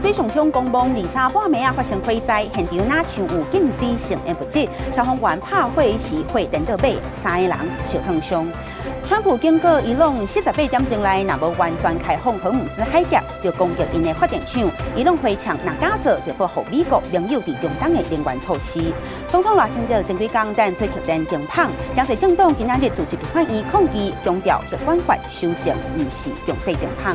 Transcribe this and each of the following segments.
水上乡公墓23半暝发生火灾，现场那像有禁止性的物质，消防员拍火时火电倒尾，3个人受烫伤。川普经过伊朗48点钟内，若无完全开放荷姆兹海峡，就攻击因的发电厂。伊朗回呛，若假做就保护美国盟友伫中东的能源措施。总统赖清德前几天等吹核电停放，将是政党今仔日组织反伊抗议，强调核管法修正毋是强制停放。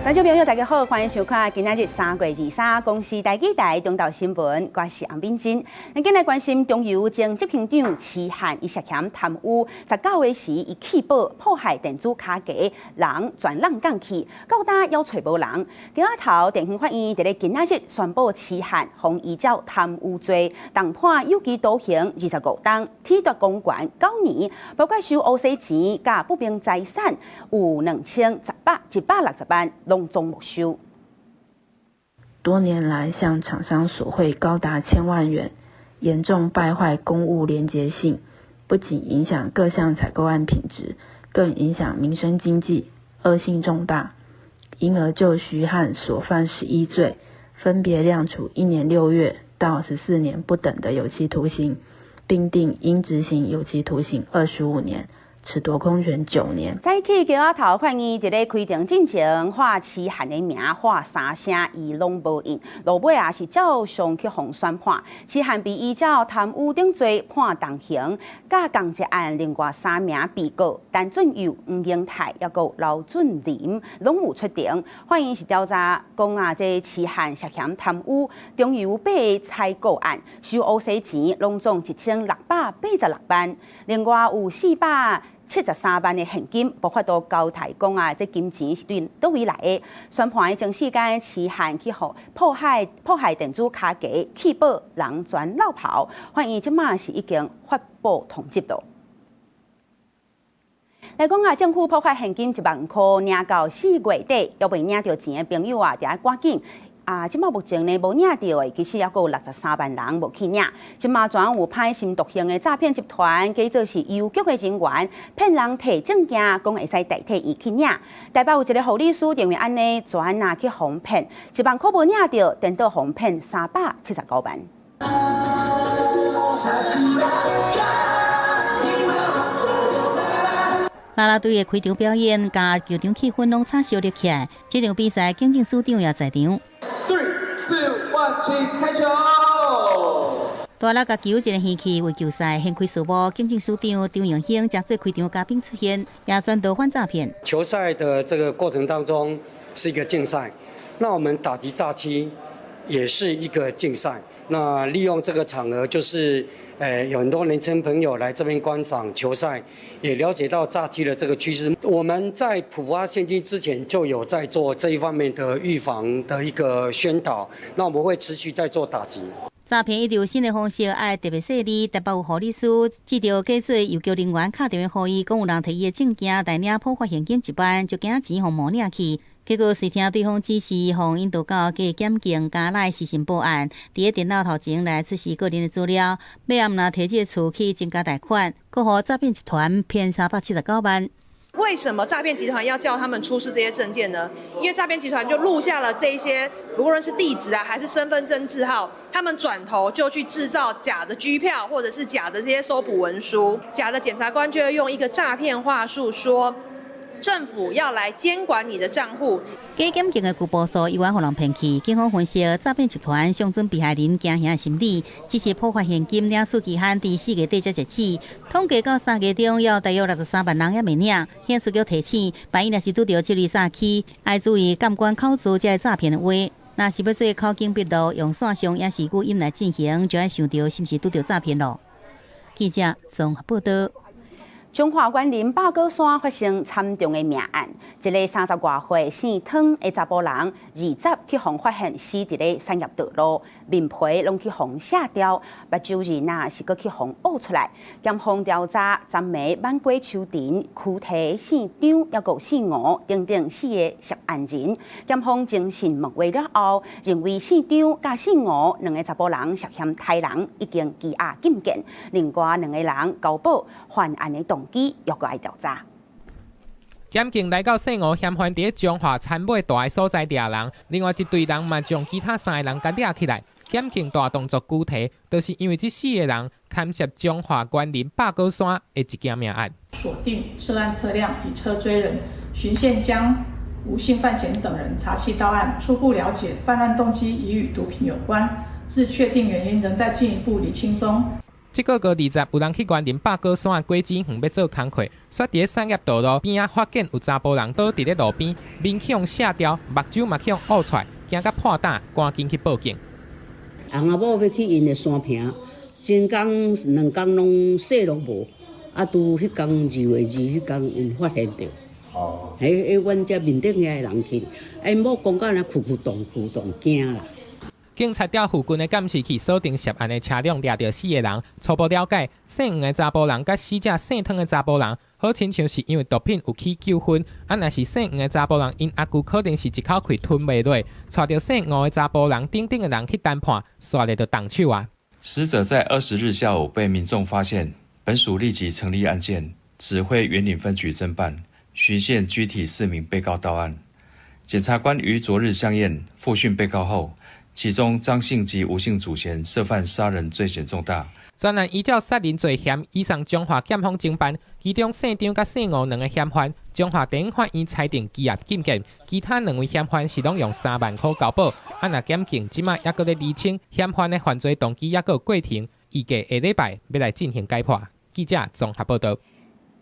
观众朋友，大家好，欢迎收看今仔日3月23公视台记台中岛新闻，我是洪敏珍。咱今来关心中油前执行长齐汉伊涉嫌贪污，19月时伊弃保破坏电子卡夹，人全浪降去，到今要找无人。今仔头地方法院伫咧今仔日宣布齐汉互依照贪污罪，重判有期徒刑25冬，褫夺公权9年，包括收乌西钱、甲不明财产有2160万。拢总没收。多年来向厂商索贿高达1000万元，严重败坏公务廉洁性，不仅影响各项采购案品质，更影响民生经济，恶性重大。因而就徐汉所犯11罪，分别量处1年6月到14年不等的有期徒刑，并定应执行有期徒刑25年。褫夺公权9年。早起今仔头法院伫咧开庭进前，喊齐汉的名喊3声，伊拢无应。落尾也是照常去互宣判，齐汉被依照贪污等罪判重刑，甲同一案另外3名被告陈俊佑、黄英泰，还有刘俊林，拢有出庭。法院是调查讲这齐汉涉嫌贪污中油8个采购案，收乌西钱拢总1686万，另外有473万的现金，无法度交代讲这金钱是对倒位来的。宣判的前时间，齐汉去互破坏电子卡夹，弃保人全落跑。法院即马是已经发布通缉了。来讲政府破坏现金1万块，领到4月底，还未领到钱的朋友伫咧赶紧。即马目前呢无领到的，其实还有63万人无去领。即马全有歹心毒性的诈骗集团，假做是邮局的人员，骗人摕证件，讲会使代替伊去领。台北有一个护理师认为安尼，全去哄骗，1万块无领到，电到哄骗379万。啦啦队的开场表演，甲球场气氛拢差小热起来。这场比赛，警政署长也在场。3、2、1，开球！大力甲球一个掀起为球赛掀开序幕，警政署长张永兴将做开场嘉宾出现，也宣导反诈骗。球赛的这个过程当中是一个竞赛，那我们打击诈欺也是一个竞赛。那利用这个场合，就是有很多年轻朋友来这边观赏球赛，也了解到诈欺的这个趋势。我们在普发现金之前就有在做这一方面的预防的一个宣导，那我们会持续在做打击。诈骗一直有新的方式，爱特别细腻。台北有护理师接到假做邮局人员打电话，予伊讲有人摕伊的证件来领破发现金1万，就惊钱互无领去。结果随听对方指示，互引导到假检警加来实行报案，伫咧电脑头前来出示个人的资料，尾暗若摕这个厝去增加贷款，搁互诈骗集团骗379万。为什么诈骗集团要叫他们出示这些证件呢？因为诈骗集团就录下了这一些，无论是地址还是身份证字号，他们转头就去制造假的居票或者是假的这些搜捕文书，假的检察官就会用一个诈骗话术说。政府要来监管你的账户。假检警的旧步数意外互人骗去，警方分析诈骗集团想准被害人惊吓心理，只是破发现金领取期限伫4月底才截止，统计到3月中要大约63万人也未领。现书局提醒，万一若是拄到这类诈欺，要注意监管口子这诈骗的话。若是要做口径笔录，用线上也是语音来进行，就要想到是不是拄到诈骗咯。记者综合报道。中华园林八哥山发生惨重的命案，一个30多岁姓汤的查甫人，20去互发现死伫咧产业道路，面皮拢去互卸掉，目睭仁啊是搁去互挖出来。检方调查，昨暝晚归秋田躯体姓张，还有姓吴等等4个涉案人。检方精神问话了后，认为姓张甲姓吴2个查甫人涉嫌杀人，已经羁押禁见。另外2个人交保，犯案的动机要搁爱调查。检警来到姓吴嫌犯伫彰化田尾大的所在抓人，另外一队人嘛将其他3个人甲抓起来。检警大动作具体，就是因为这4个人牵涉彰化关林八高山的一件命案。锁定涉案车辆，以车追人，循线将吴姓范闲等人查缉到案。初步了解，犯案动机已与毒品有关，至确定原因仍在进一步厘清中。这个月20，有人去关林八高山的果子园要做工课，却伫产业道路边发现有查甫人倒伫咧路边，面向下掉，目睭嘛向乌出来，惊甲破胆，赶紧去报警。翁仔某要去因的山坪，前工2工拢洗拢无，拄迄工2月2，迄工因发现着。阮遮面顶遐人去，因某讲到那哭动，惊啦。警察调附近的监视器锁定涉案的车辆，抓到4个人。初步了解，姓黄的查甫人甲死者姓汤的查甫人，好亲像是因为毒品有起纠纷。若是姓黄的查甫人，因阿舅可能是一口气吞袂落，带着姓吴的查甫人等等的人去谈判，煞了就动手啊。死者在20日下午被民众发现，本署立即成立案件，指挥员林分局侦办，循线拘提4名被告到案。检察官于昨日相验复讯被告后，其中张姓及吴姓主嫌涉犯杀人罪嫌重大。专案依照杀人罪嫌移送彰化检方侦办，其中姓张甲姓吴2个嫌犯，彰化地方法院裁定羁押禁见，其他2位嫌犯是拢用3万块交保。若检警即马还阁咧厘清嫌犯的犯罪动机，还阁有过程，预计下礼拜要来进行解剖。记者综合报道。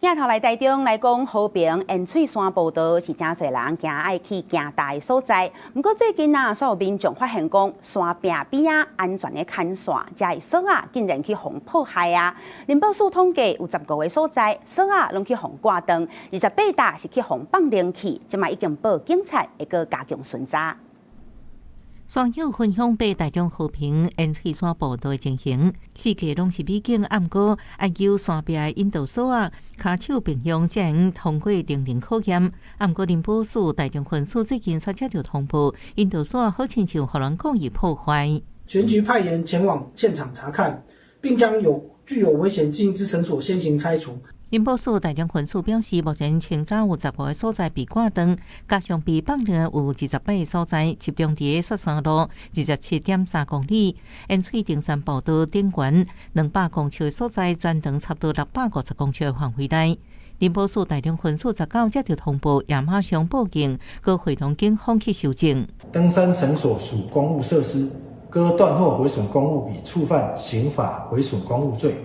镜头来台中来讲，和平烟翠山步道是真侪人行爱去行大的所在。不过最近所有民众发现讲，山边边安全的砍线，这锁竟然去互破坏啊！林保署统计有15个所在，锁拢去互挂断，28搭是去互放冷气，即卖已经报警察，会个加强巡查。网友分享被台中和平烟翠山步道的情形，4个拢是美景暗过，爱求山边的引导所骹手并用才能通过定定考验。暗过林保署台中分署最近却接到通报，引导所好亲像互人讲易破坏。全局派员前往现场查看，并将具有危险性之绳索先行拆除。林保署台中分署表示，目前清早有15个所在被挂断，加上被放流有28个所在，集中伫雪山路27.3公里、烟翠登山步道顶悬200公尺的所在，全长差不多650公尺的范围内。林保署台中分署19接到通报，也马上报警，佮会同警方去搜证。登山绳索属公务设施，割断或毁损公物，已触犯刑法毁损公物罪。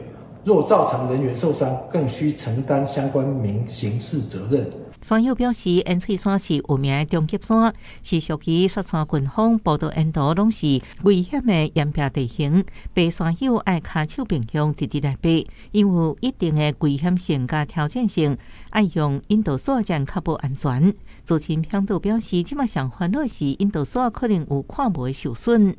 若造成人员受伤，更需承担相关民刑事责任。山友表示，烟翠山是有名的中级山，是属于雪山群峰，步道沿途拢是危险的岩壁地形。爬山友爱骹手并用直直来爬，因为有一定的危险性甲挑战性，爱用引导索才较无安全。主持人向导表示，即马上烦恼是引导索可能有看无的受损。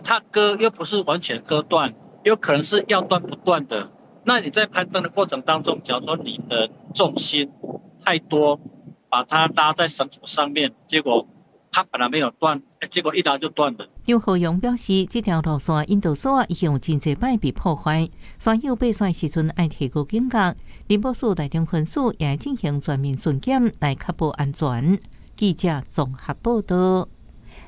它割又不是完全割断。有可能是要断不断的，那你在攀登的过程当中，假如说你的重心太多，把它搭在绳索上面，结果它本来没有断，结果一拉就断了。刘浩勇表示，这条路线引导索已经有真侪摆被破坏，山友爬山时阵爱提高警觉。林保署台中分署也进行全面巡检，来确保安全。记者综合报道。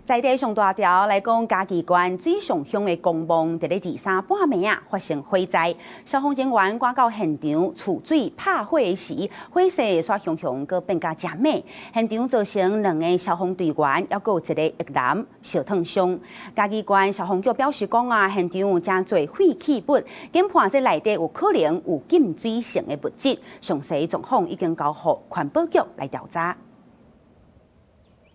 在地上大条来讲，嘉义县水上乡的公墓，伫咧23半暝发生火灾，消防人员赶到现场储水拍火时，火势煞熊熊，佮变甲真猛。现场造成2个消防队员，还有1个役男烧烫伤。嘉义县消防局表示讲现场有真侪废弃物，研判这内底有可能有禁水性的物质。详细状况已经交予环保局来调查。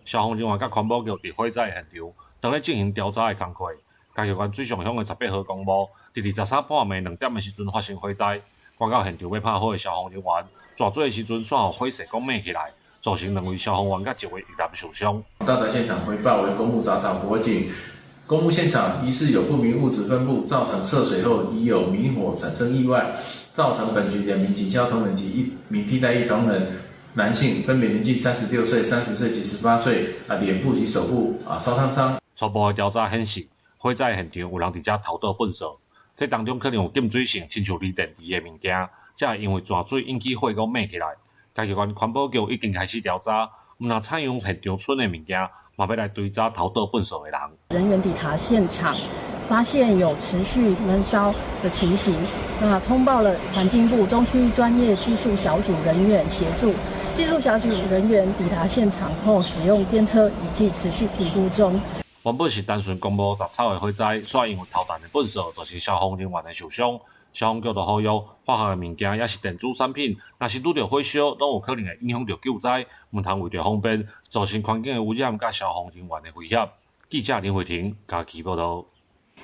消防人员甲环保局伫火灾现场，当咧进行调查的工作。嘉义县水上乡的18号公墓，伫23半暝2点的时阵发生火灾，赶到现场要拍火的消防人员，抓水的时阵，煞互火势讲灭起来，造成2位消防员甲1位役男受伤。到达现场回报为公墓杂草火警，公墓现场疑似有不明物质分布，造成涉水后已有明火产生意外，造成本局2名警消同仁及1名替代役同仁。男性分别年纪36岁、30岁及18岁，脸部及手部烧烫伤。初步的调查显示，火灾现场有人伫遮偷倒粪扫，这当中可能有禁水性亲像锂电池的物件，才会因为泉水引起火光灭起来。该机关环保局已经开始调查，毋若采用现场剩的物件，嘛要来追查偷盗粪扫的人。人员抵达现场，发现有持续闷烧的情形，那通报了环境部中区专业技术小组人员协助。技术小组人员抵达现场后，使用监测仪器持续评估中。原本是单纯公布杂草的火灾，却因为偷弹的粪扫造成消防人员的受伤。消防局就呼吁，化学的物件也是电子产品，若是拄着火烧，都有可能会影响到救灾，唔通为着方便，造成环境的污染，甲消防人员的威胁。记者林慧婷嘉义报道。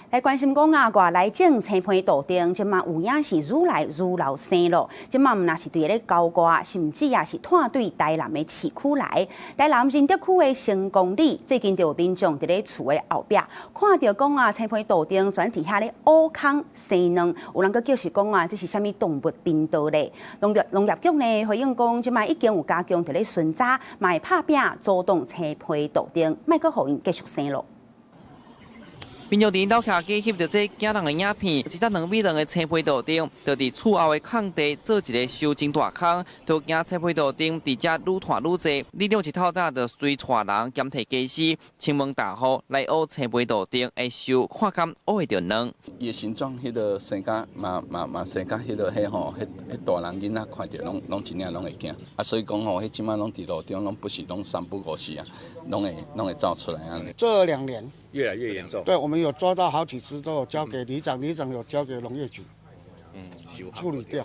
来关心讲啊，外来种青皮豆丁，即马有影是愈来愈老生咯。即马毋若是对咧高瓜，甚至也是探对台南的市区来。台南仁德区的成功里，最近就有民众伫咧厝的后壁，看到讲啊，青皮豆丁全伫遐咧挖空生卵，有人佫叫是讲啊，这是啥物动物病毒咧？农业局呢回应讲，即马已经有加强伫咧巡查，嘛会拍拼阻挡青皮豆丁，莫佫互因继续生咯。民众伫楼徛机翕到这惊人的影片，一只2米长的青皮豆丁，就伫厝后的空地做一个收真大坑，就惊青皮豆丁伫遮愈拖愈济。力量一透早就随带人兼摕家私，请问大户来挖青皮豆丁会收，看敢挖会着卵。伊的形状，迄个生甲嘛生甲迄个迄吼，迄大人囡仔看着拢真正拢会惊。啊，所以讲吼，迄即马拢伫路中，拢不是拢3不5时啊，拢会照出来安尼。这2年。越来越严重。对，我们有抓到好几只，都有交给里长，里长有交给农业局，处理掉。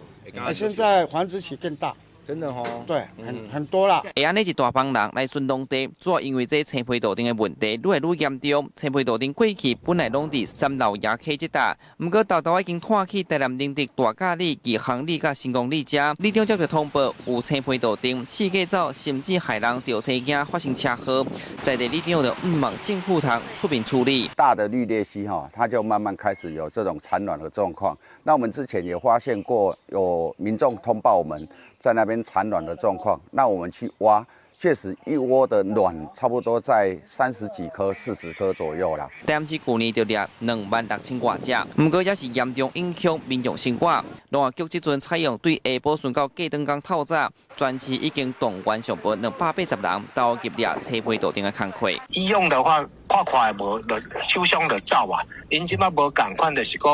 现在繁殖期更大。真的哦，对，很多啦。会安尼一大帮人来巡农地，主要因为这青皮豆丁的问题愈来愈严重。青皮豆丁过去本来拢伫三楼野溪这带，不过豆豆已经拖去台南仁德大甲里、义行里、甲成功里遮。里长接到通报，有青皮豆丁四界走，甚至害人吊车惊发生车祸。在地里长就毋望政府堂出面处理。大的绿鬣蜥哈，它就慢慢开始有这种产卵的状况。那我们之前也发现过，有民众通报我们。在那边产卵的状况，那我们去挖，确实一窝的卵差不多在30几颗、40颗左右啦。但是去年就掠26000多只，不过也是严重影响民众生活。农业局这阵采用对下晡顺到过顿工透早，全市已经动员上报280人到入掠青皮豆丁的工课。医用的话，快无手伤就走啊，因即摆无共款，就是讲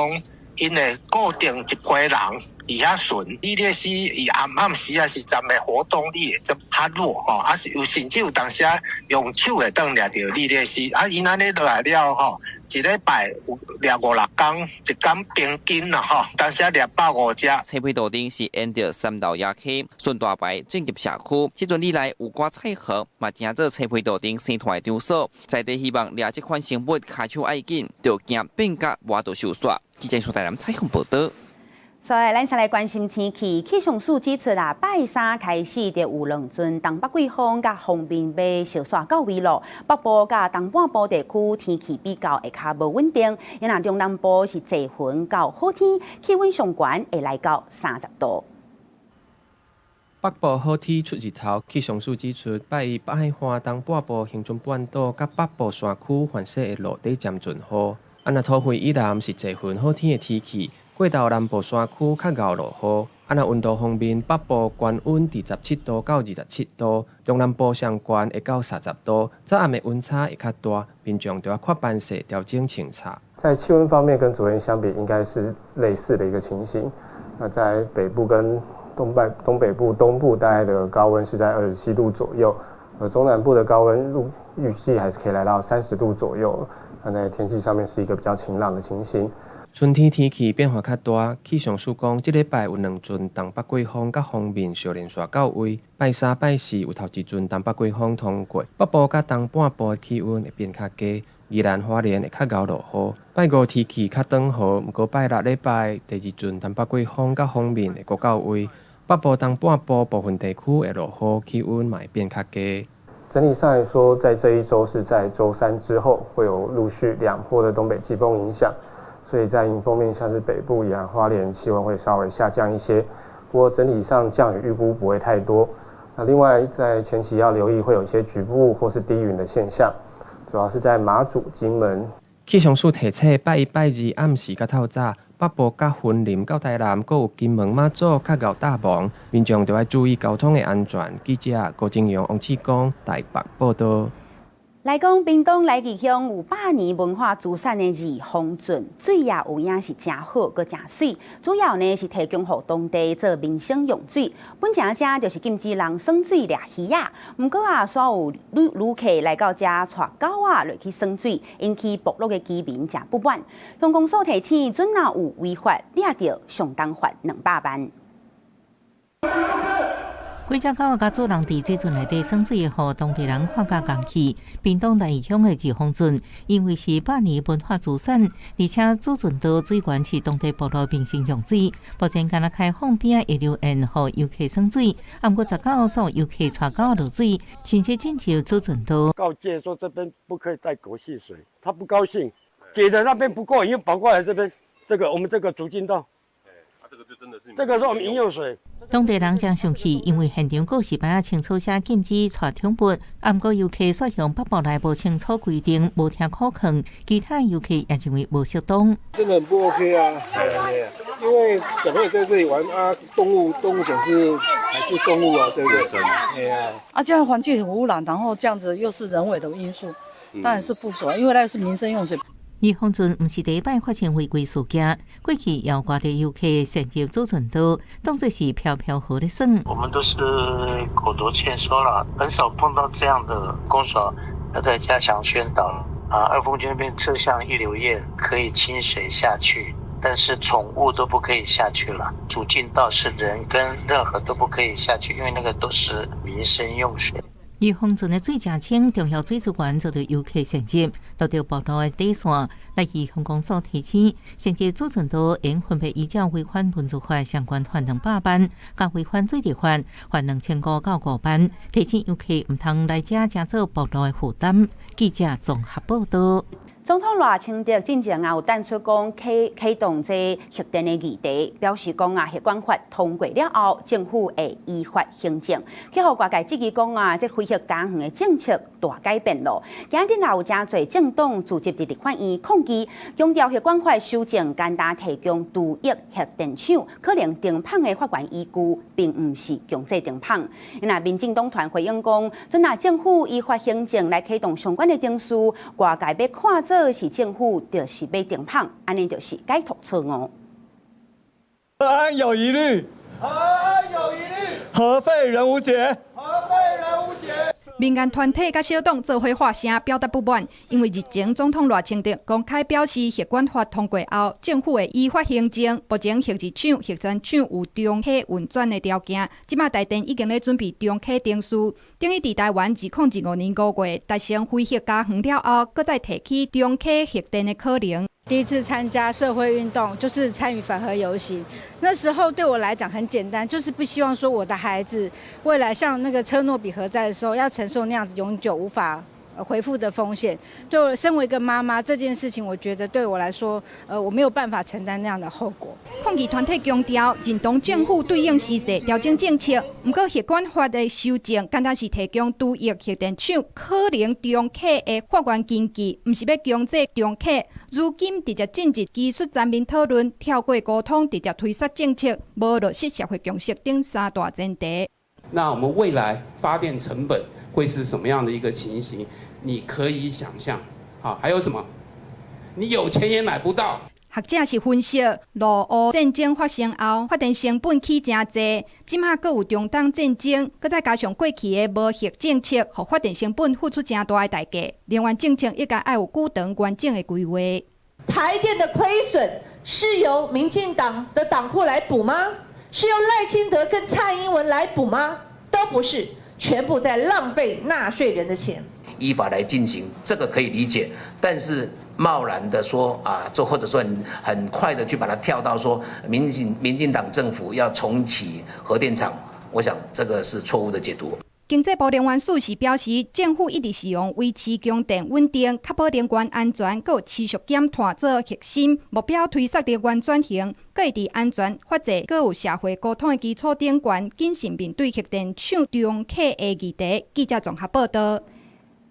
因会固定一批人。伊遐顺，伊咧是伊暗时啊是站的活动力会较弱吼，啊是有甚至有当时啊用手会当掠着你咧是，啊因安尼落来了吼，一礼拜有掠5-6天，一天平均啦吼，当时啊掠150只。青皮豆丁是沿着三道野溪顺大排进入社区，这阵以来有瓜菜盒，嘛正做青皮豆丁生态场所，在地希望掠这款生物开手爱紧，就惊变甲活动受损。记者苏台南采访报道。所以，咱先来关心天气。气象署指出啦，拜三开始就有2阵东北季风甲风面要小刷到位咯。北部甲东半部地区天气比较会较无稳定，因那中南部是多云到好天，气温上悬会来到30度。北部好天出日头，气象署指出，拜一北海花东半部、恒春半岛甲北部山区反射会落地渐阵雨。那桃园以南是多云好天的天气。过到南部山区较熬落雨，温度方面，北部高温伫17度到27度，中南部上悬会到30度，早暗的温差会较大，民众就要看办事调整清查。在气温方面，跟昨天相比，应该是类似的一个情形。那在北部跟东北部、东部大概的高温是在27度左右，而中南部的高温预计还是可以来到30度左右。那在天气上面是一个比较晴朗的情形。春天天气变化较大，气象署讲，这礼拜有2阵东北季风甲风面小连续到位。拜三、拜四有头一阵东北季风通过，北部甲东半部气温会变较低，宜兰花莲会较熬落雨。拜五天气较短雨，不过拜六礼拜第2阵东北季风甲风面会到位，北部东半部部分地区会落雨，气温嘛会变较低。整体上来说，在这一周是在周3之后会有陆续2波的东北季风影响。所以在迎风面，像是北部、宜兰花莲气温会稍微下降一些，不过整体上降雨预估不会太多。那另外在前期要留意会有一些局部或是低云的现象，主要是在马祖、金门。气象署提醒，拜一、拜二暗时甲透早，北部甲云林到台南，阁有金门、马祖、较高大王，民众就要注意交通的安全。记者郭正阳、王启光台北报道。来讲，屏东来义乡有100年文化资产的二峰圳，水也有影是真好，阁真水。主要呢是提供予当地做民生用水。本正遮就是禁止人耍水掠鱼仔，毋过所有旅客来到遮带狗仔落去耍水，引起部落的居民真不满。乡公所提醒，准若有违法，抓到上当罚200万。几只狗甲主人伫水圳内底耍水，互当地人看甲共气。屏东来义乡的二峰圳，因为是100年文化资产，而且主圳岛水源是当地部落民生用水，目前敢若开放边会留言互游客耍水。啊，不过19所游客带狗落水，甚至请求主圳岛告诫说这边不可以带狗戏水，他不高兴，解的那边不够，又跑过来这边，我们这个竹径道。这个是我们饮用水。当地人真生气，因为现场告示牌清楚写禁止带宠物，啊，不过游客说向北部内无清楚规定，无听可劝，其他游客也认为无适当。真的很不 OK 啊！因为小朋友在这里玩啊，动物总是还是动物啊，对不对？对啊。啊，这样环境很污染，然后这样子又是人为的因素，当然是不爽，因为那是民生用水。二峰圳不是第一摆发生违规事件，过去也有偌多游客擅入主圳岛，当作是飘飘河的耍。我们都是口头劝说了，很少碰到这样的公所要再加强宣导。二峰圳那边侧向一流堰可以清水下去，但是宠物都不可以下去了。主径道是人跟任何都不可以下去，因为那个都是民生用水。二峰圳的水正清，重要水资源遭到游客衔接，落到部落的底线。来自乡公所提醒，衔接主圳岛应分别依照违反文字法相关罚200万，甲违反水利法罚2500到5万。提醒游客唔通来遮加做部落的负担。记者综合报道。总统赖清德进前有弹出讲启动这核电的议题，表示讲核管法通过了后，政府会依法行政。去互外界质疑讲这废核加园的政策大改变咯。今日也有真侪政党组织伫立法院抗议，强调核管法修正简单提供独一核电厂可能停放的法源依据，并唔是强制停放。那民进党团回应讲，准若政府依法行政来启动相关的定数，外界要看这是政府就是要停放，安尼就是解脱错误。核安有疑虑，核安有疑虑，核废人无解，核废人无解。民间团体甲小党做伙发声表达不满，因为日前总统赖清德公开表示，核管法通过后，政府会依法行政。目前核二厂、核三厂有重启运转的条件，即马台电已经咧准备重启定数，等于伫台湾2025年5月达成废核加园了后，搁再提起重启核电的可能。第一次参加社会运动，就是参与反核游行。那时候对我来讲很简单，就是不希望说我的孩子未来像那个车诺比核灾的时候，要承受那样子永久无法恢复的风险。对我身为一个妈妈，这件事情我觉得对我来说，我没有办法承担那样的后果。抗议团体强调，认同政府对应时势调整政策，不过核管法的修正，简单是提供独一核电厂可能重启的法源根据，不是要强制重启。如今直接进入技术全面讨论，跳过沟通，直接推杀政策，无落实社会共识等三大前提。那我们未来发电成本会是什么样的一个情形？你可以想象。好，还有什么？你有钱也买不到。学者是分析，俄乌战争发生后，发电成本起真济，即马阁有中东战争，搁再加上过去的无核政策，互发电成本付出真大的代价。能源政策应该要有久长完整的规划。台电的亏损是由民进党的党库来补吗？是由赖清德跟蔡英文来补吗？都不是，全部在浪费纳税人的钱。依法来进行，这个可以理解，但是贸然的说或者说很快的去把它跳到说民进党政府要重启核电厂，我想这个是错误的解读。经济部能源署是表示，政府一直使用维持供电稳定、确保能源安全，佮持续减碳做核心目标，推动能源转型，佮会伫安全、法制，佮有社会沟通的基础顶悬，谨慎面对核电厂重启的议题。记者综合报道。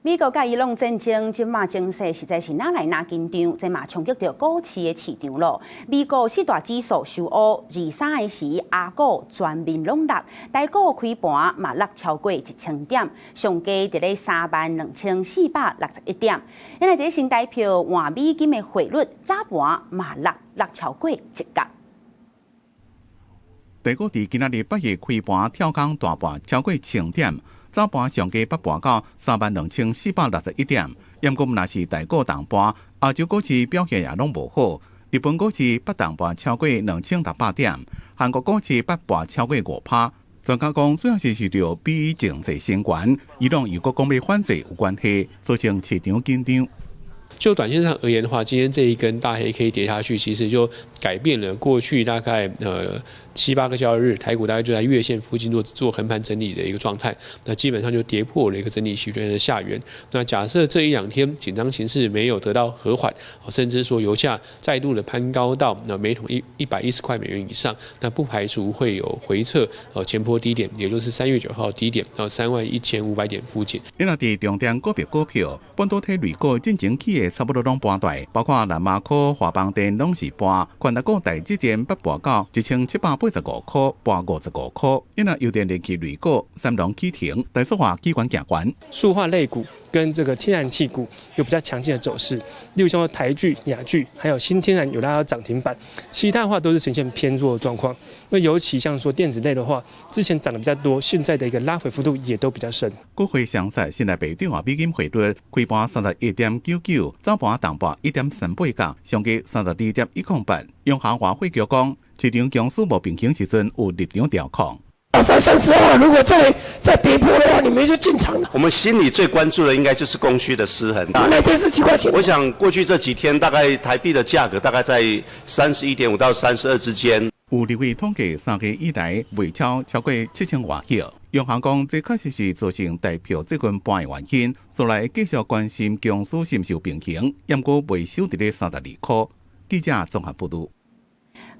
美国甲伊朗战争，即马情势实在是哪来哪紧张，即马冲击到股市的市场咯。美国四大指数收乌，23个时亚股全面拢落，台股开盘嘛落超过1000点，上价伫咧32461点。因为伫新台票换美金的汇率早盘嘛落超过1角。台股伫今仔日8月开盘跳空大盘超过1000点。早盘上价北盘到32461点，不过若是台股重盘，亚洲股市表现也拢无好。日本股市北重盘超过2600点，韩国股市北盘超过5%。专家讲，主要是受到比经济升悬，伊朗与国讲要反制有关系，造成市场紧张。就短线上而言的话，今天这一根大黑 K 跌下去，其实就改变了过去大概7-8个交易日，台股大概就在月线附近做横盘整理的一个状态，那基本上就跌破了一个整理区间的下缘。那假设这1-2天紧张形势没有得到和缓，甚至说油价再度的攀高到每桶110块美元以上，那不排除会有回撤前波低点，也就是3月9号低点到31500点附近。因为伫重点个别股票，半导体类股进前起的差不多拢盘大，包括南马科、华邦电拢是盘，宽达股台积电北盘到1785块，盘55块。因为油电电气类股三龙起停，台塑化基管行悬。塑化类股跟这个天然气股有比较强劲的走势，例如像台聚、亚聚，还有新天然有拉到涨停板，其他的话都是呈现偏弱的状况。那尤其像说电子类的话，之前涨得比较多，现在的一个拉回幅度也都比较深。股汇详细，现在被对外美金汇率开盘31.99，早盘重盘1.38角，上价32.108。永行华汇局讲，市场强势无平衡时阵有立场调控。32号如果再跌破的话，你们就进场了。我们心里最关注的应该就是供需的失衡。每天是几块钱？我想过去这几天大概台币的价格大概在31.5到32之间。有立委统计3个月以来卖超过7000外亿。永行讲，这确实是造成台票这群盘的原因。所来继续关心强势是毋是有平衡，不过未收伫咧32块。记者综合报道。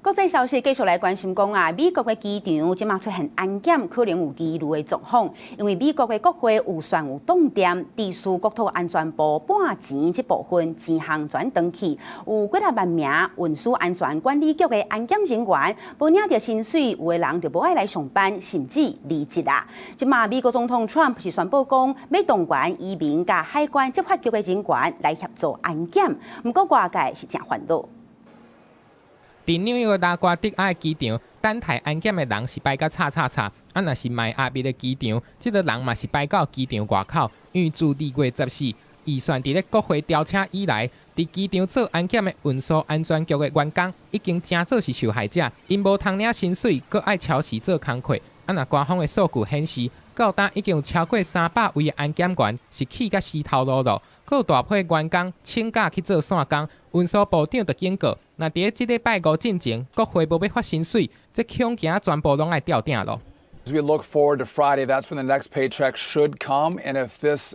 国际消息继续来关心讲啊，美国的机场即马出现安检可能有疑虑的状况，因为美国的国会有算有冻点，地属国土安全部半钱这部分钱项全登去，有几万名运输安全管理局的安检人员，无领着薪水，有的人就无爱来上班，甚至离职啊。即马美国总统 Trump 是宣布讲，要动员移民甲海关执法局的人员来协助安检，不过外界是真烦恼。伫纽约拉瓜迪亚机场等待安检的人是摆到叉，若是迈阿密的机场，这个人嘛是摆到机场外口。因为自2月14预算伫咧国会调车以来，伫机场做安检的运输安全局的员工已经真做是受害者，因无通领薪水，搁爱超时做工课。若官方的数据显示，到今已经有超过300位的安检员是气甲湿头路路，搁有大批员工请假去做线工。运输部长就警告，若伫即礼拜5进前，国会无要发薪水，这恐惊全部拢爱掉定咯。As we look forward to Friday, that's when the next paycheck should come. And if this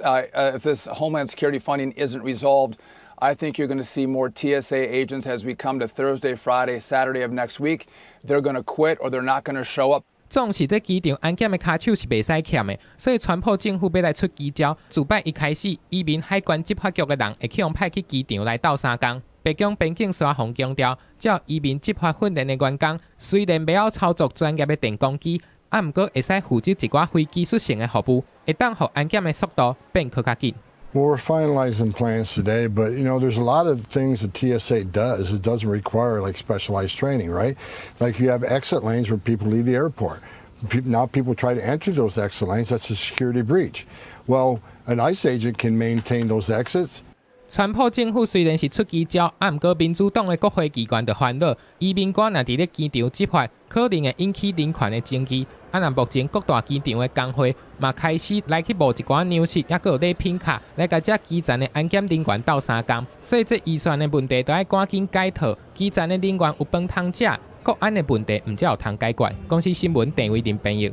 Homeland Security funding isn't resolved, I think you're going to see more TSA agents as we come to Thursday, Friday, Saturday of next week. They're going to quit or they're not going to show up. 总是在机场安检的卡手是袂使欠的，所以川普政府要来出奇招。自摆一开始，移民海关执法局的人会去用派去机场来斗相共。白宫边境沙防强调，照移民执法训练的员工，虽然袂晓操作专业的电工机，毋过会使负责一寡非技术性的服务，会当互安检的速度变更较紧。Well, we're finalizing plans today, but there's a lot of things that TSA does. It doesn't require like specialized training, right? Like you have exit lanes where people leave the airport. Now people try to enter those exit lanes. That's a security breach. Well, an ICE agent can maintain those exits. 川普政府虽然是出奇招，毋过民主党的国会议员就烦恼，移民官若伫咧机场执法，可能会引起人权的争议。若目前各大机场的工会嘛开始来去募一寡粮食，抑佫有礼品卡来甲这基站的安检人员斗相共，所以这预算的问题都要赶紧解套。基站的人员有饭通食，国安的问题毋才有通解决。公司新闻郑伟林朋友。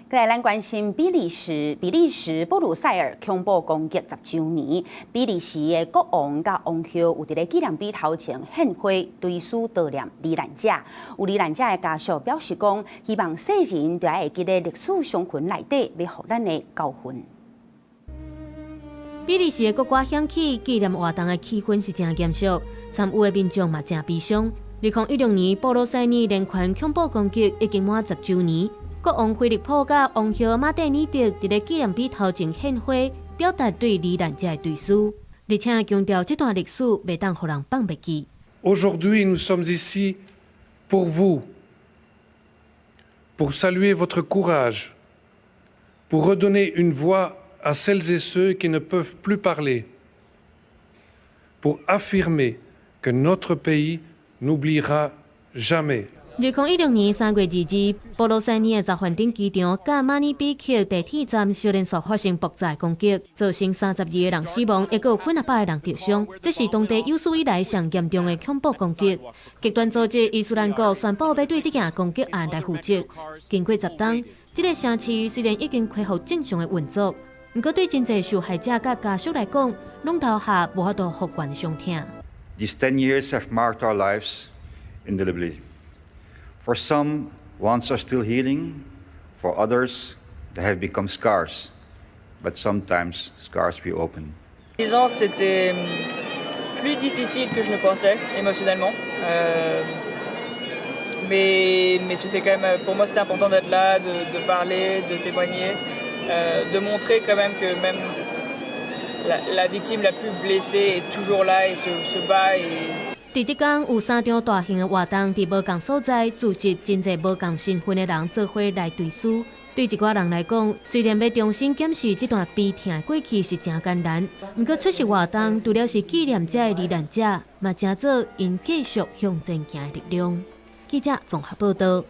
再来，咱关心比利时布鲁塞尔恐怖攻击10周年，比利时的国王甲王后有伫咧纪念碑头前献花，对此悼念罹难者。有罹难者的家属表示讲，希望世人就要会记咧历史伤痕内底，要互咱的教训。比利时的国歌响起，纪念活动的气氛是真严肃，参与的民众嘛真悲伤。2016年波罗塞尼连环恐怖攻击已经满10周年，国王菲利普甲王后马蒂尼德伫咧纪念碑头前献花，表达对罹难者的追思，而且强调这段历史袂当互人放袂记。Aujourd'hui, nous sommes ici pour vous, pour saluer votre courage, pour redonner une voix à celles et ceux qui ne peuvent plus parler, pour affirmer que notre pays n'oubliera jamais. 2016年3月2日，波罗塞尼的查凡丁机场甲马尼比克地铁站小连续发生爆炸攻击，造成32个人死亡，也有几百个人受伤。这是当地有史以来上严重的恐怖攻击。极端组织伊斯兰国宣布要对这件攻击案来负责。经过10天，这个城市虽然已经恢复正常的运作，不过对真侪受害者甲家属来讲，拢留下无法度复原的伤痛。These 10 years have marked our lives indelibly. For some, wounds are still healing. For others, they have become scars. But sometimes, scars reopen. 10 ans, c'était plus difficile que je ne pensais, émotionnellement. Mais c'était quand même, pour moi, c'était important d'être là, de parler, de témoigner, de montrer quand même que même la victime la plus blessée est toujours là et se bat. 伫即天有3场大型的活动伫无共所在，组织真侪无共身份的人做伙来追思。对一寡人来讲，虽然要重新检视这段悲痛的过去是真艰难，不过出席活动除了是纪念这个罹难者，嘛正做因继续向前行的力量。记者综合报道。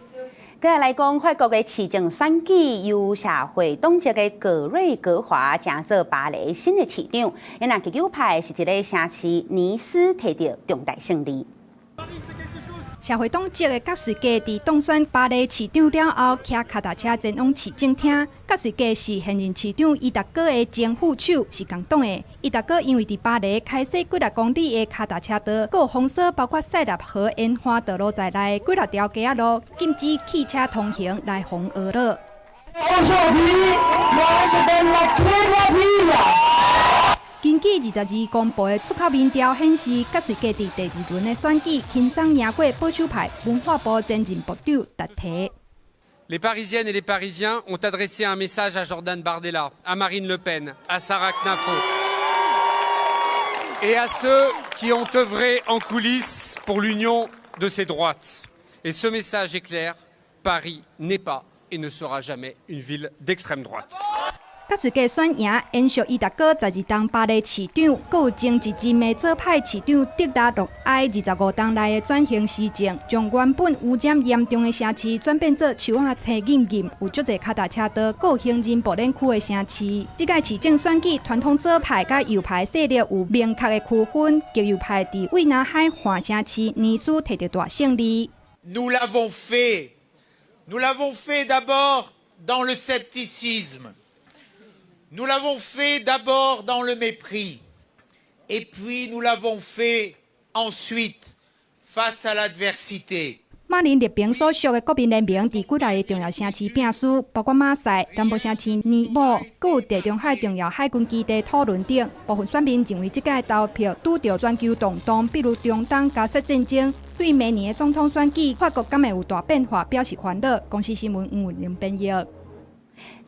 再来讲，法国的市政选举由社会党籍的葛瑞格华成做巴黎新的市长，因那极右派是一个城市尼斯摕到重大胜利。社会党籍的葛瑞格伫当选巴黎市长了后，骑脚踏车前往市政厅。葛瑞格是现任市长伊达哥的前副手，是共党的。伊达哥因为伫巴黎开设几十公里的脚踏车道，还有封锁包括塞纳河沿花道路在内几十条街仔路，禁止汽车通行来防恶热。根据22公布的出口民调显示，葛瑞格伫第2轮的选举轻松赢过保守派文化部前任部长达提。Les Parisiennes et les Parisiens ont adressé un message à Jordan Bardella, à Marine Le Pen, à Sarah Knafo et à ceux qui ont œuvré en coulisses pour l'union de ces droites. Et ce message est clair, Paris n'est pas et ne sera jamais une ville d'extrême droite. 葛瑞格选赢，延续伊达哥12当巴黎市长，还有前一任的左派市长德拉洛埃25当内的转型施政，将原本污染严重的城市转变做树仔青荫荫，有足侪脚踏车道，还有行人步练区的城市。这届市政选举，传统左派甲右派势力有明确的区分，极右派伫蔚南海环城市尼斯摕到大胜利。Nous l'avons fait d'abord dans le scepticisme.Nous l'avons fait d'abord dans le mépris, et puis nous l'avons fait ensuite face à l'adversité. 马林列平所属的国民联盟伫几大个重要城市拼输，包括马赛、南部城市尼泊，还有地中海重要海军基地讨论等。部分选民认为，这届投票拄到全球动荡，比如中东加沙战争，对明年的总统选举，法国敢会有大变化，表示烦恼。公司新闻吴文玲编译。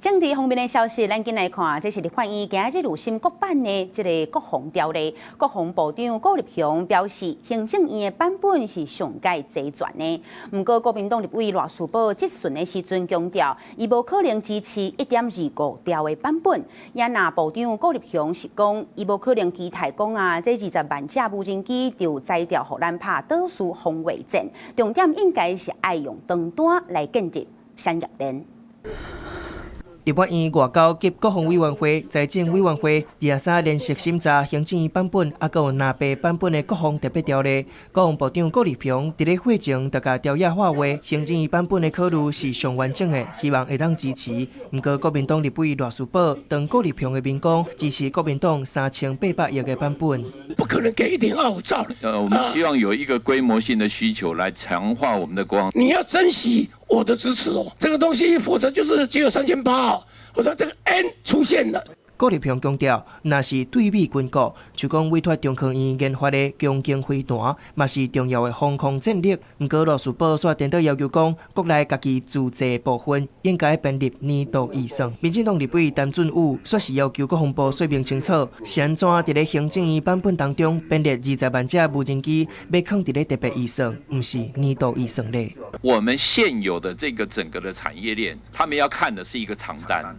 政治方面的消息，咱今来看，这是立法院今日入审国版的这个国防条例。国防部长顾立雄表示，行政院的版本是上届齐全的。不过，国民党立委赖士葆质询的时阵强调，伊无可能支持1.25条的版本。也那部长顾立雄是讲，伊无可能期待讲这20万架无人机就摘掉，互咱拍倒数防卫战。重点应该是爱用长弹来建立产业链。立法院外交及国防委员会、财政委员会23连续审查行政院版本，还有纳白版本的国防特别条例。国防部长顾立雄伫咧会前就甲条约化话，行政院版本的考虑是上完整的，希望会当支持。不过，国民党立委赖士葆当顾立雄的面讲，支持国民党3800亿的版本。不可能给1.25兆的。我们希望有一个规模性的需求来强化我们的国防。你要珍惜我的支持哦，这个东西，否则就是只有3800。我说这个 N 出现了。郭立平强调，若是对美军购，就讲委托中科院研发的强劲飞弹，嘛是重要的防空战力。不过，罗斯堡却颠倒要求讲，国内家己自制部分应该编入年度预算。民进党立委陈俊武说是要求国防部说明清楚，是安怎伫咧行政院版本当中编列20万架无人机，要放伫咧特别预算，不是年度预算咧。我们现有的这个整个的产业链，他们要看的是一个长单。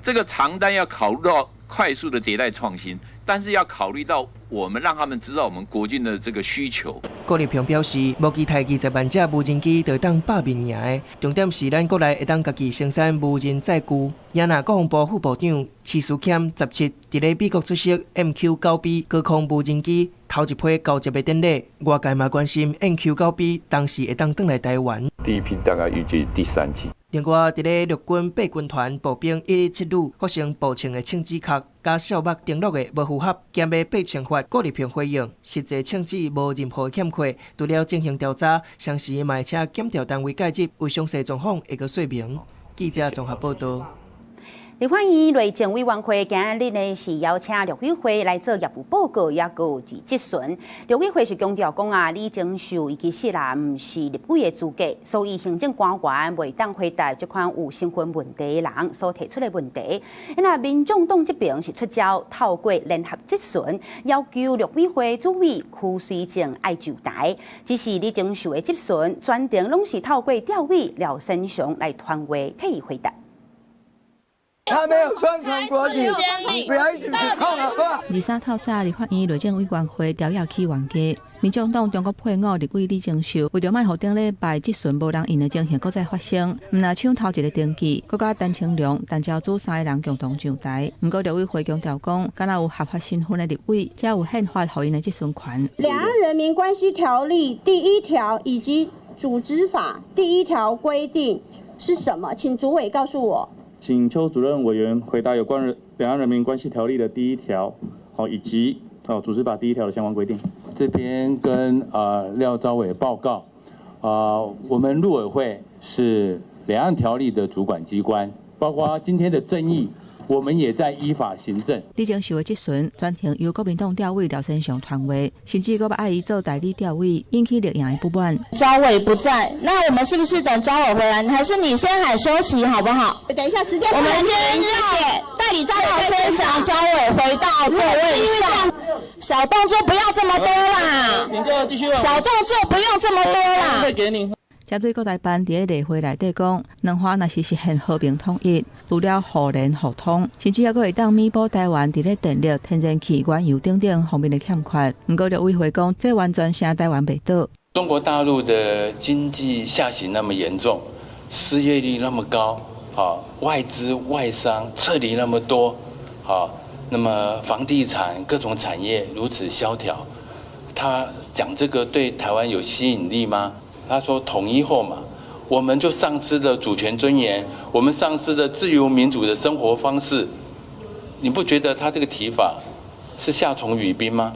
这个长单要考虑到快速的迭代创新，但是要考虑到我们让他们知道我们国军的这个需求。郭立平表示，目期台20万架无人机就当百面赢的，重点是咱国内会当家己生产无人载具。也那国防部副部长徐书谦17伫咧美国出席 MQ-9B 高空无人机头一批交接的典礼，外界嘛关心 MQ-9B 当时会当转来台湾。第一批大概预计第3期。另外，伫咧陆军8军团步兵117旅发生步枪的枪指壳加小目登录的无符合检验8000发，郭立平回应，实际枪支无任何欠缺，除了进行调查，详细嘛会请检调单位介入，为详细状况会个说明。记者综合报道。立法院内政委员会今日呢是邀请陆委会来做业务报告，也有质询。陆委会是强调讲啊，李正秀伊其实啦唔是立委的资格，所以行政官员袂当回答这款有身份问题的人所提出的问题。那民众党这边是出招，透过联合质询，要求陆委会主委区水正爱就台。只是李正秀的质询，全程拢是透过调委廖sen祥来传话替伊回答。他没有双重国籍，你不要一直指控好不好？23透早，立法院内政委员会调研起冤家，民众党中国配偶立委李正秀为着卖互顶礼拜质询无人应的情形搁再发生，毋若抢头一个登记，搁甲陈清良、陈昭祖3个人共同上台。不过陆委会强调讲，敢若有合法身份的立委，才有宪法予因的质询权。两岸人民关系条例第1条以及组织法第1条规定是什么？请主委告诉我。请邱主任委员回答有关两岸人民关系条例的第1条，以及组织法第1条的相关规定。这边跟廖昭伟报告，我们陆委会是两岸条例的主管机关，包括今天的争议，我们也在依法行政。李正秀的质询专程由国民党调委廖sen祥传话，甚至搁把爱伊做代理调委，引起立院的不满。昭伟不在，那我们是不是等昭伟回来，还是你先喊休息好不好？等一下时间，我们先让代理廖sen祥、昭伟回到座位上。小动作不要这么多啦，您就继续。小动作不用这么多啦。会给你。针对各台办伫咧例会内底讲，两岸若是实现和平统一，除了互联互通，甚至还佫会当弥补台湾伫咧电力、天然气、原油等等方面的欠缺。不过，陆委会讲，这完全是台湾袂倒。中国大陆的经济下行那么严重，失业率那么高，外资外商撤离那么多，那么房地产各种产业如此萧条，他讲这个对台湾有吸引力吗？他说统一后嘛，我们就丧失了主权尊严，我们丧失了自由民主的生活方式。你不觉得他这个提法是夏虫语冰吗？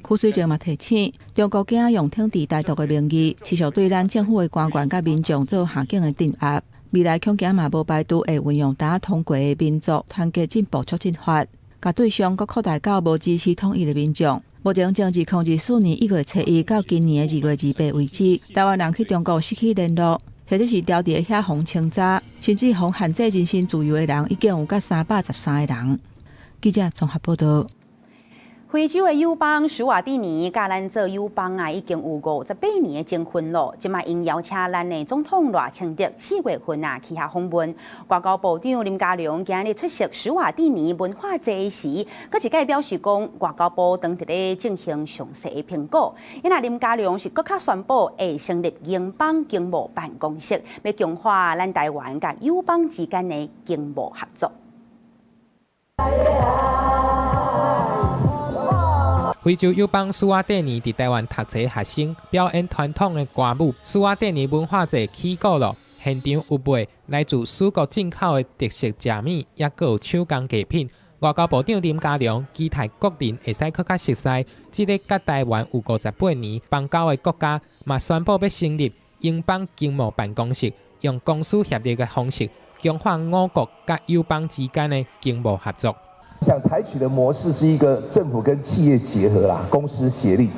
区水正嘛提醒，中国竟用挺地台独的名义，持续对咱政府的官员甲民众做下境的镇压。未来恐惊嘛无排除会运用大家通过的民族团结进步促进法，甲对象搁扩大到无支持统一的民众。目前政治控制4年1月7日到今年的2月28为止，台湾人去中国失去联络，或者是调伫遐防清查，甚至防限制人身自由的人，已经有甲313个人。记者综合报道。非洲的友邦史瓦蒂尼甲咱做友邦啊，已经有58年的情分咯。即卖因邀请咱的总统赖清德4月份啊去遐访问。外交部长林佳龙今日出席史瓦蒂尼文化节时，佮一概表示讲，外交部当伫咧进行详细的评估。因那林佳龙是搁较宣布会成立英邦经贸办公室，要强化咱台湾甲友邦之间的经贸合作。非洲友邦史瓦蒂尼伫台湾读册学生表演传统的歌舞，史瓦蒂尼文化节起鼓了，现场有卖来自祖国进口的特色食米，也佫有手工艺品。外交部长林佳龙期待国人会使更加熟悉这个甲台湾有58年邦交的国家，嘛宣布要成立英邦经贸办公室，用公私协力的方式强化5国甲友邦之间的经贸合作。想采取的模式是一个政府跟企业结合啦，公私协力，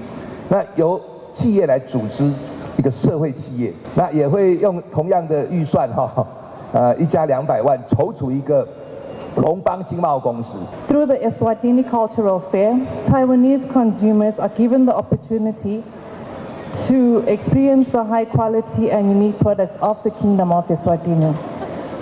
那由企业来组织一个社会企业，那也会用同样的预算1家200万筹组一个龙邦经贸公司。Through the Eswatini Cultural Fair, Taiwanese consumers are given the opportunity to experience the high quality and unique products of the Kingdom of Eswatini.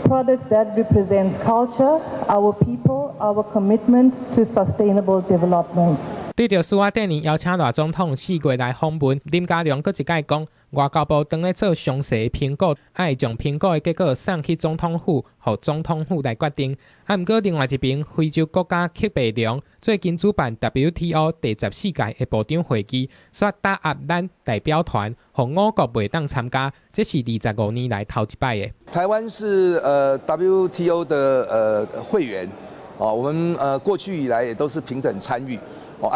Products that represent culture, our people, our commitment to sustainable development. 对着苏瓦蒂尼邀请大总统4月来访问，林佳龙搁一解讲，外交部当咧做详细评估，爱将评估的结果送去总统府，予总统府来决定。毋过另外一边，非洲国家喀麦隆最近主办 WTO 第14届的部长会议，煞打压咱代表团，予5国袂当参加，这是25年来头一摆的。台湾是WTO 的会员，我们过去以来也都是平等参与。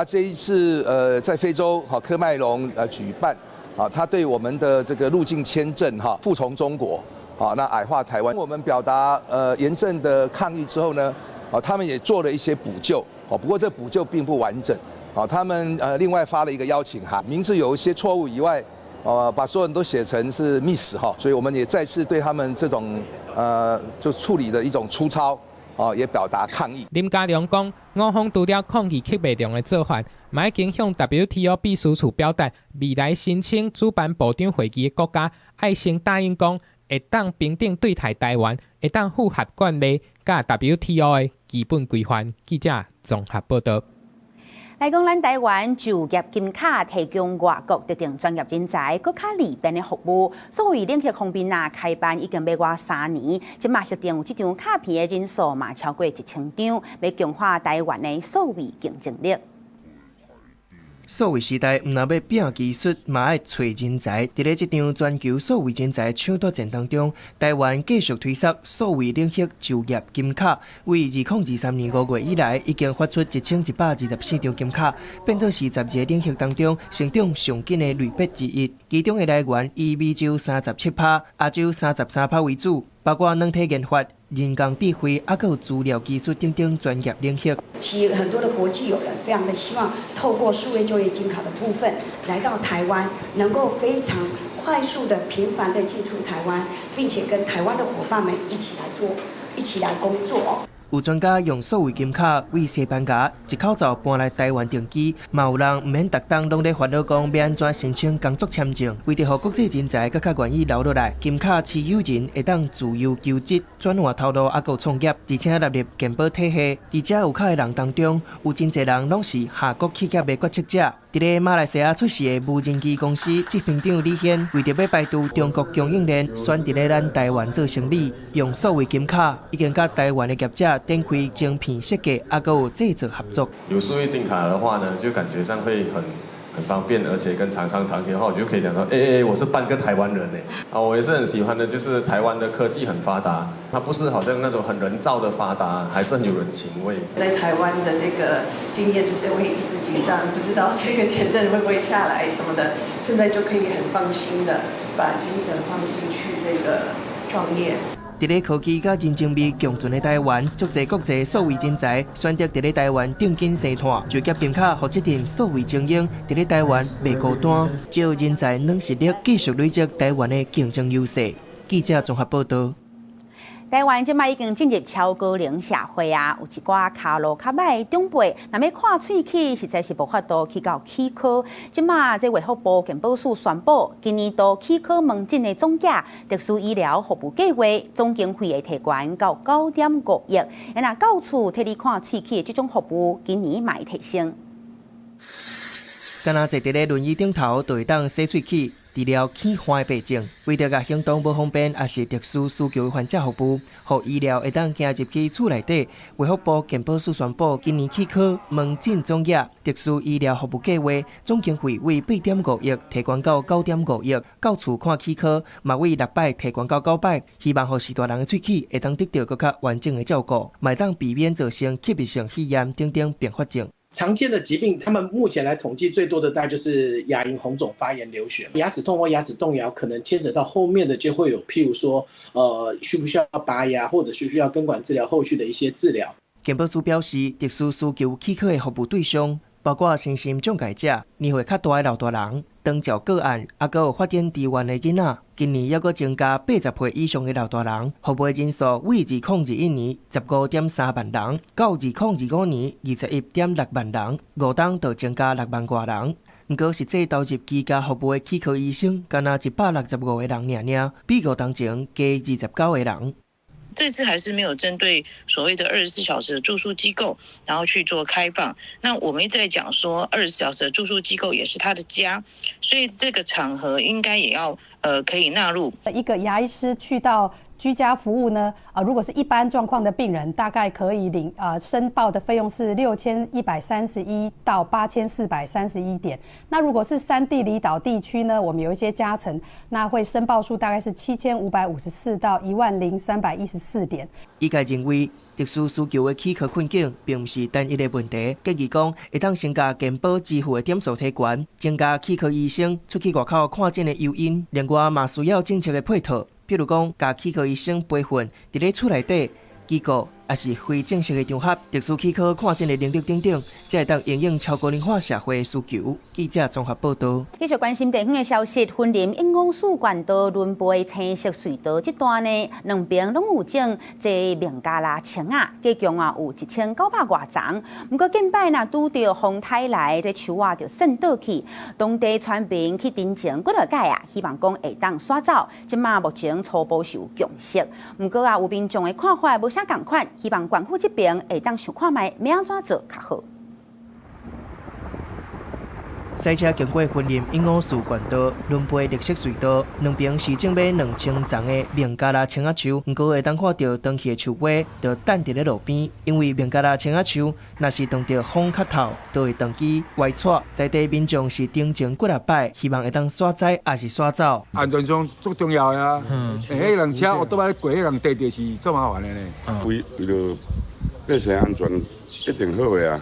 这一次在非洲喀麦隆举办，他对我们的这个入境签证服从中国，那矮化台湾。我们表达严正的抗议之后呢，他们也做了一些补救，不过这补救并不完整，他们另外发了一个邀请函，名字有一些错误以外，把所有人都写成是 miss 所以我们也再次对他们这种就处理的一种粗糙。也表达抗议。林佳龙讲，我方除了抗议喀麦隆的做法，嘛已经向 WTO 秘书处表达，未来申请主办部长会议的国家，爱先答应讲，会当平等对待台湾，会当符合惯例，甲 WTO 的基本规范。记者综合报道。来讲，咱台湾就业金卡提供外国特定专业人才更较利便的服务。所谓领域方面开办已经要过3年，即马核定有这张卡片的人数嘛超过1000张，要强化台湾的数位竞争力。数位时代，毋若要拼技术，嘛爱找人才。伫咧这场全球数位人才抢夺战当中，台湾继续推出数位领域就业金卡，为2023年5月以来，已经发出1124张金卡，变作是12个领域当中成长上紧的类别之一。其中的来源以美洲37%、亚洲33%为主，包括软体研发、人工智慧，还有资料技术等等专业领域。其实很多的国际友人非常的希望透过数位就业金卡的部分来到台湾，能够非常快速的、频繁的进出台湾，并且跟台湾的伙伴们一起来做、一起来工作。有专家用数位金卡为西班牙一口罩搬来台湾定居，嘛有人唔免逐当拢咧烦恼讲要安怎申请工作签证，为着让国际人才更较愿意留落来，金卡持有人会当自由求职、转换头路，还有创业，而且纳入健保体系。而且有卡的人当中，有真侪人拢是下国企业的决策者。伫咧马来西亚出事的无人机公司执行长李显，为着要排除中国供应链，选择咧咱台湾做生意，用数位金卡已经甲台湾的业者展开晶片设计，还有制作合作。有数位金卡的话呢，就感觉上会很方便，而且跟厂商谈的话，我就可以讲说，我是半个台湾人我也是很喜欢的，就是台湾的科技很发达，它不是好像那种很人造的发达，还是很有人情味。在台湾的这个经验就是会一直紧张，不知道这个签证会不会下来什么的，现在就可以很放心的把精神放进去这个创业。伫咧科技甲人情味共存的台湾，足侪国际数位人才选择伫咧台湾定居生活，就业金卡互这阵数位精英伫咧台湾袂孤单，招人才软实力继续累积台湾的竞争优势。记者综合报道。台湾即摆已经进入超高龄社会啊，有一寡脚路较歹的长辈，若要看喙齿，实在是无法度去到齿科。即摆这卫福部健保署宣布，今年度齿科门诊的总价特殊医疗服务计划总经费会提悬到9.5亿，若到厝替你看喙齿的这种服务，今年嘛会提升。敢若坐伫咧轮椅顶头，就会当洗喙齿。治疗气花的病症，为着甲行动无方便，也是特殊需求的患者服务，互医疗会当行入去厝内底。卫福部健保署宣布，今年齿科门诊总额特殊医疗服务计划总经费为8.5亿，提悬到9.5亿。到厝看齿科，嘛为600提悬到900，希望互时大人的喙齿会当得到更较完整的照顾，嘛当避免造成吸入性肺炎等等并发症。常见的疾病，他们目前来统计最多的大概就是牙龈红肿、发炎、流血。牙齿痛或牙齿动摇，可能牵扯到后面的就会有，譬如说，需不需要拔牙，或者需不需要根管治疗后续的一些治疗。健保署表示，特殊需求许可的服务对象包括身心障碍者、年岁较大的老大人、长照个案，还有发展迟缓的囡仔。今年还佫增加80岁以上的老大人，服务人数为2021年15.3万人，到2025年21.6万人，5档就增加6万多人。不过实际投入居家服务的躯壳医生，敢若165个人尔，比5档前加29个人。这次还是没有针对所谓的24小时的住宿机构，然后去做开放。那我们一直在讲说，24小时的住宿机构也是他的家，所以这个场合应该也要可以纳入。一个牙医师去到居家服务呢，如果是一般状况的病人，大概可以领申报的费用是6131到8431点。那如果是3地离岛地区呢，我们有一些加成，那会申报数大概是7554到10314点。医界认为，特殊需求的躯壳困境并不是单一的问题，建议讲会当增加健保支付的点数提悬，增加躯壳医生出去外口看诊的诱因，另外嘛需要政策的配套。譬如讲，甲躯壳医生培训伫咧厝内底机构，也是非正式的场合，特殊躯壳看诊的能力等等，才会当应用超高龄化社会的需求。记者综合报道。继续关心地方的消息，云林英光树管道轮背青色隧道这段呢，两边拢有种这孟加拉青啊，计共有1900多丛。不过近摆若拄到风台来，这树啊就渗倒去，当地村民去တင်前几落届啊，希望讲会当刷走。即马目前初步是有共识，不过有民众的看法无啥共款，希望政府这边会当想看卖要安怎做较好。赛车经过云林英光树管道轮背绿色隧道，两边是种买2000丛的孟加拉青仔树，不过会当看到长期的树尾就等伫咧路边，因为孟加拉青仔树若是碰到风磕头，就会长期歪错。在地民众是定情几落摆，希望会当刷载还是刷走。安全上最重要的啊！迄人车我倒摆过，迄人地地是最麻烦的呢。为了百姓安全一定好的啊。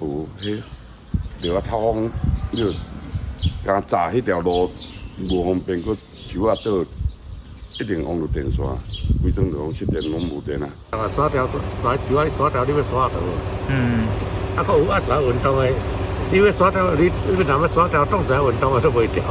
无迄着啊透风，你甲炸迄条路无方便，佮树啊倒，一定往着电线，规整着往失电，拢无电啊。刷条在树啊，刷条你要刷倒。啊，佮有啊在运动的，你要刷条，你若要刷条当在运动的都袂调。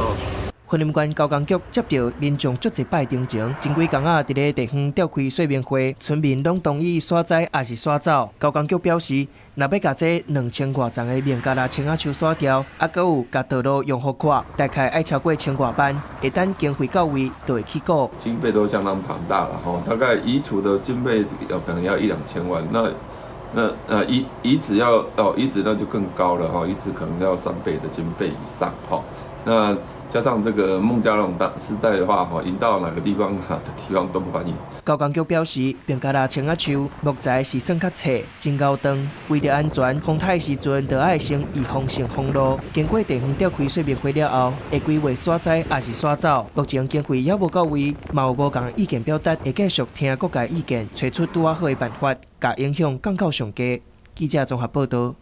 云林县交工局接到民众足一摆定情，前几工仔伫咧地方召开说明会，村民拢同意刷载还是刷走。交工局表示，若要甲这2000多丛的孟加拉青仔树刷掉，还佫有甲道路用好看，大概爱超过1000多班，一旦经费到位，就会起股。经费都相当庞大了哈，大概移除的经费可能要1-2千万，那移植那就更高了哈，移植可能要3倍的经费以上哈，那。加上这个孟加拉时代的话，引到哪个地方的地方都不欢迎。交工局表示，孟加拉青仔树木材是算较脆、真高长，为着安全，风台时阵就爱先预防性封路。经过地方召开说明会了后，会规划刷载还是刷走。目前经费还无到位，嘛有无共意见表达，会继续听各界意见，找出拄啊好的办法，把影响降到上低。记者综合报道。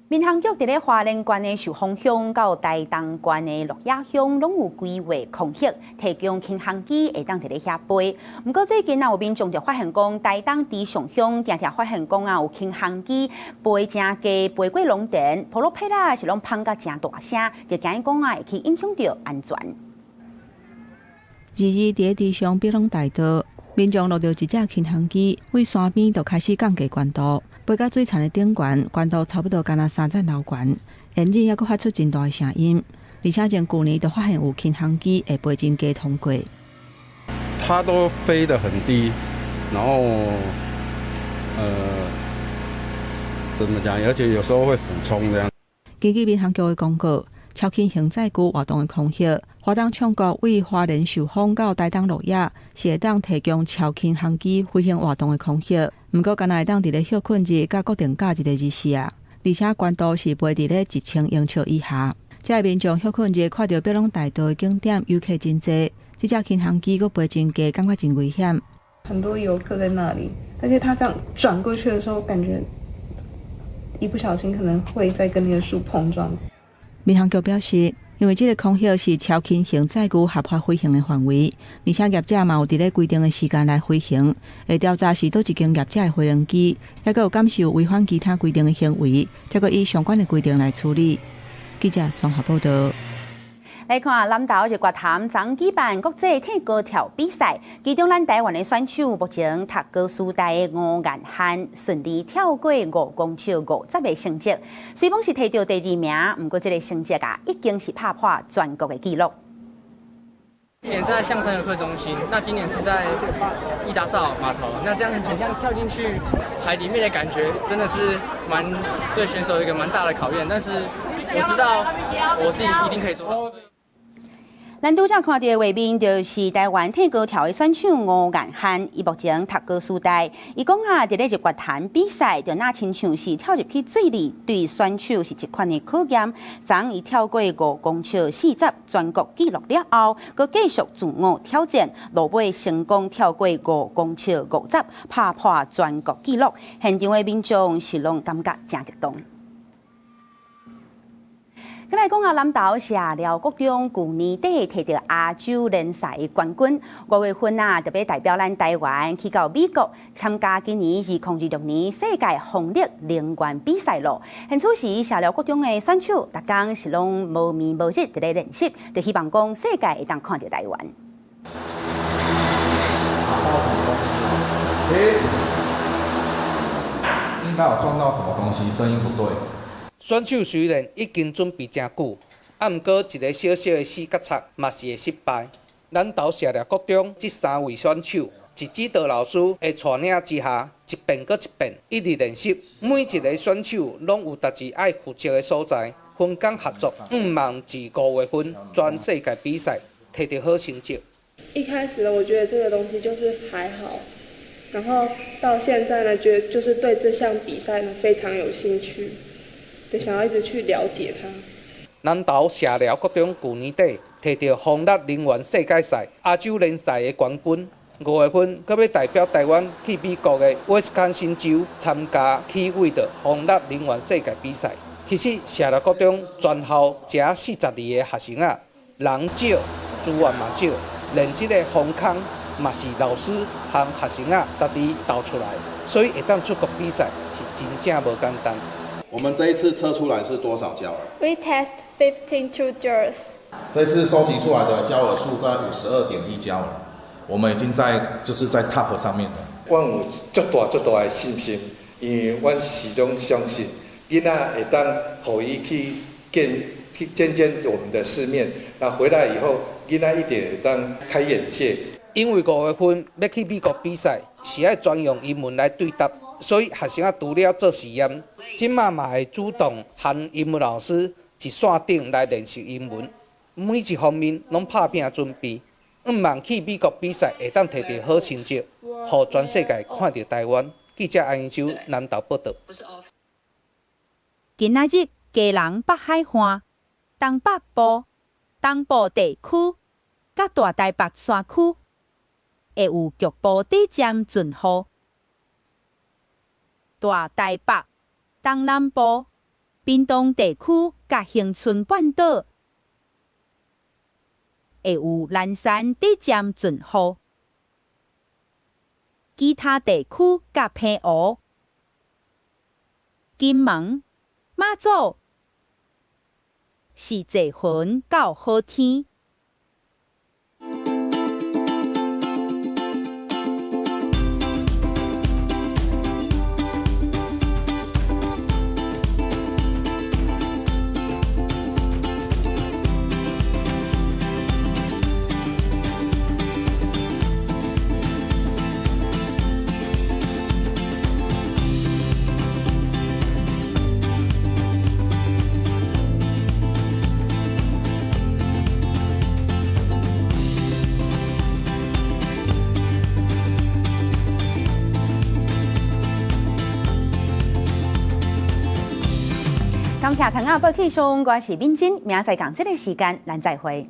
民航局伫咧花莲县的寿丰乡到台东县的鹿野乡，拢有规划空隙，提供轻航机会当伫咧遐飞。不过最近有民众就发现讲，台东池上乡常常发现讲有轻航机飞真低，飞过龙田，普罗佩拉是拢放甲真大声，就惊讲会去影响到安全。日伫咧池上碧龙大道，民众落到一架轻航机，为山边就开始降低悬度。飞到水田的顶悬，悬度差不多干那3层楼悬，因此还佫发出真大的声音。而且前旧年就发现有轻航机会飞真低通过。它都飞得很低，然后怎么讲？而且有时候会俯冲这样。根据民航局的公告，超轻型载具活动的空隙，花东唱国为花莲寿丰到台东鹿野，是会当提供超轻航机飞行活动的空隙。不过，敢若会当伫咧休困日甲固定假日的日时啊，而且悬度是飞伫咧1000英尺以下。这民众休困日看到碧龙大道的景点游客真多，这架轻航机佫飞真低，感觉真危险。很多游客在那里，而且他这样转过去的时候，感觉一不小心可能会再跟那个树碰撞。民航局表示，因为这个空隙是超轻型载具合法飞行的范围，而且业者嘛有伫咧规定的时间来飞行，会调查是倒一间业者的飞行机，还佫有感受违反其他规定的行为，才佫以相关的规定来处理。记者综合报道。来看南投日月潭昨举办国际体高跳比赛，其中咱台湾的选手目前读高师大的吴彦涵顺利跳过5公尺50的成绩，虽讲是摕到第2名，不过这个成绩已经是打破全国的纪录。去年在象山游客中心，那今年是在义达萨码头，那这样很像跳进去海里面的感觉，真的是对选手一个蛮大的考验。但是我知道我自己一定可以做到。咱拄则看到的画面，就是台湾体高跳的选手吴彦涵，伊目前读高师大。伊讲伫咧日月潭比赛，就那亲像是跳入去水里，对选手是一款的考验。昨伊跳过5公尺40全国纪录了后，佮继续自我挑战，落尾成功跳过5公尺50，打破全国纪录。现场的民众是拢感觉真激动。再来讲南投社寮国中去年底摕到亚洲联赛的冠军，5月份特别代表咱台湾去到美国参加今年2026年世界风力能源比赛咯。现此时社寮国中的选手，逐工是拢无眠无日伫咧练习，就希望讲世界会当看到台湾。应该有撞到什么东西，声音不对。选手虽然已经准备真久，毋过一个小小的死角擦嘛是会失败。咱投社寮国中这3位选手，一指导老师的带领之下，一遍搁一遍一直练习。每一个选手拢有家己爱负责的所在，分工合作，望至5月份全世界比赛摕到好成绩。一开始呢，我觉得这个东西就是还好，然后到现在呢，觉得就是对这项比赛呢非常有兴趣。就想要一直去了解它。南投社寮国中去年底摕到风力能源世界赛亚洲联赛的冠军，5月份搁要代表台湾去美国的威斯康辛州参加起位的风力能源世界比赛。其实社寮国中全校只42个学生人少，资源嘛少，连这个风坑嘛是老师和学生家己斗出来，所以会当出国比赛是真正无简单。我们这一次测出来是多少焦耳 ？We test 15 joules。这次收集出来的焦耳数在52.1焦耳，我们已经在 top 上面了。我有足大的信心，因为我始终相信，囡仔会当互伊去见我们的世面，那回来以后，囡仔一定会当开眼界。因为5月份要去美国比赛，是要专用英文来对答。所以学生除了做实验，即马嘛会主动和英文老师一线顶来练习英文，每一方面拢拍拼准备，望去美国比赛会当摕到好成绩，互全世界看到台湾。记者安英洲南投报道。今仔日基隆北海岸、东北部、东部地区、甲大台北山区会有局部地渐阵雨。大台北、东南部、屏东地区甲恒春半岛会有南山地渐阵雨，其他地区甲平湖、金门、马祖是侪云到好天。感谢听下报气象，我是敏珍，明仔载同这个时间，咱再会。